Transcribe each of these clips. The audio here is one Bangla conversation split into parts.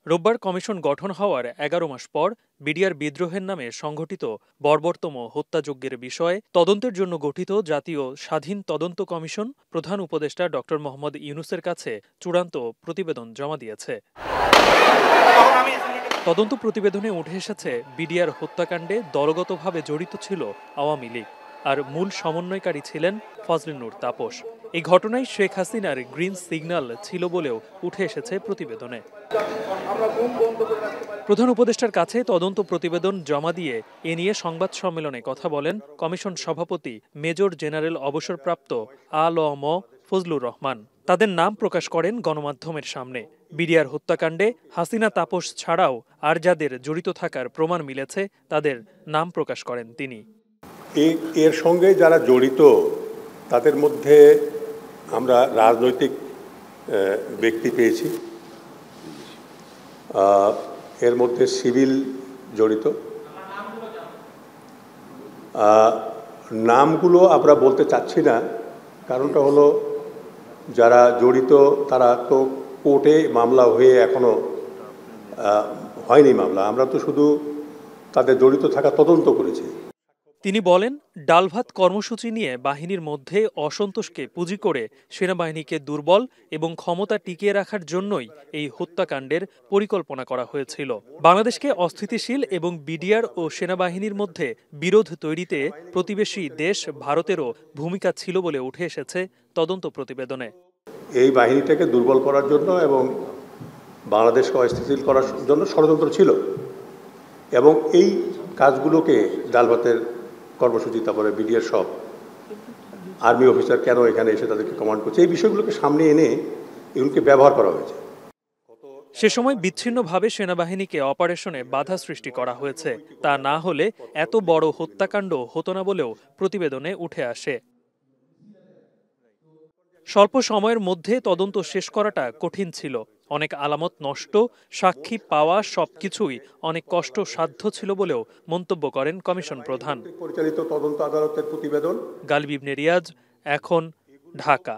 রোববার কমিশন গঠন হওয়ার ১১ মাস পর বিডিআর বিদ্রোহের নামে সংঘটিত বর্বরতম হত্যাযজ্ঞের বিষয়ে তদন্তের জন্য গঠিত জাতীয় স্বাধীন তদন্ত কমিশন প্রধান উপদেষ্টা ড. মোহাম্মদ ইউনূসের কাছে চূড়ান্ত প্রতিবেদন জমা দিয়েছে। তদন্ত প্রতিবেদনে উঠে এসেছে, বিডিআর হত্যাকাণ্ডে দলগতভাবে জড়িত ছিল আওয়ামী লীগ, আর মূল সমন্বয়কারী ছিলেন ফজলে নূর তাপস। এই ঘটনায় শেখ হাসিনার গ্রিন সিগন্যাল ছিল বলেও উঠে এসেছে প্রতিবেদনে। প্রধান উপদেষ্টার কাছে তদন্ত প্রতিবেদন জমা দিয়ে এ নিয়ে সংবাদ সম্মেলনে কথা বলেন কমিশন সভাপতি মেজর জেনারেল অবসরপ্রাপ্ত আ.ল.ম. ফজলুর রহমান। তাদের নাম প্রকাশ করেন গণমাধ্যমের সামনে। বিডিআর হত্যাকাণ্ডে হাসিনা তাপস ছাড়াও আর যাদের জড়িত থাকার প্রমাণ মিলেছে তাদের নাম প্রকাশ করেন তিনি। এর সঙ্গে যারা জড়িত তাদের মধ্যে আমরা রাজনৈতিক ব্যক্তি পেয়েছি, এর মধ্যে সিভিল জড়িত। নামগুলো আমরা বলতে চাচ্ছি না, কারণটা হলো যারা জড়িত তারা তো কোর্টে মামলা হয়ে এখনো হয়নি মামলা, আমরা তো শুধু তাদের জড়িত থাকা তদন্ত করেছি। তিনি বলেন, ডালভাত কর্মসূচি নিয়ে বাহিনীর মধ্যে অসন্তোষকে পুঁজি করে সেনাবাহিনীকে দুর্বল এবং ক্ষমতা টিকিয়ে রাখার জন্যই এই হত্যাকাণ্ডের পরিকল্পনা করা হয়েছিল। বাংলাদেশকে অস্থিতিশীল এবং বিডিআর ও সেনাবাহিনীর মধ্যে বিরোধ তৈরিতে প্রতিবেশী দেশ ভারতেরও ভূমিকা ছিল বলে উঠে এসেছে তদন্ত প্রতিবেদনে। এই বাহিনীটাকে দুর্বল করার জন্য এবং বাংলাদেশকে অস্থিতিশীল করার জন্য ষড়যন্ত্র ছিল, এবং এই কাজগুলোকে ডালভাতের কর্মসূচি, তারপরে বিডিআর সব আর্মি অফিসার কেন এখানে এসে তাদেরকে কমান্ড করছে, এই বিষয়গুলোকে সামনে এনে এগুলোকে ব্যবহার করা হয়েছে। সে সময় বিচ্ছিন্নভাবে সেনাবাহিনীকে অপারেশনে বাধা সৃষ্টি করা হয়েছে। তা না হলে এত বড় হত্যাকাণ্ড হতো না বলেও প্রতিবেদনে উঠে আসে। স্বল্প সময়ের মধ্যে তদন্ত শেষ করাটা কঠিন ছিল। অনেক আলামত নষ্ট, সাক্ষী পাওয়া সবকিছুই অনেক কষ্টসাধ্য ছিল বলেও মন্তব্য করেন কমিশন প্রধান। পরিচালিত তদন্ত আদালতের প্রতিবেদন। গালিব ইবনে রিয়াজ, এখন, ঢাকা।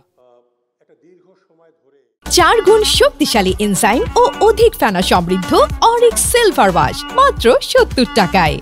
4 গুণ শক্তিশালী এনজাইম ও অধিক ফেনা সমৃদ্ধ অরিক সিলভার ওয়াশ মাত্র 70 টাকায়।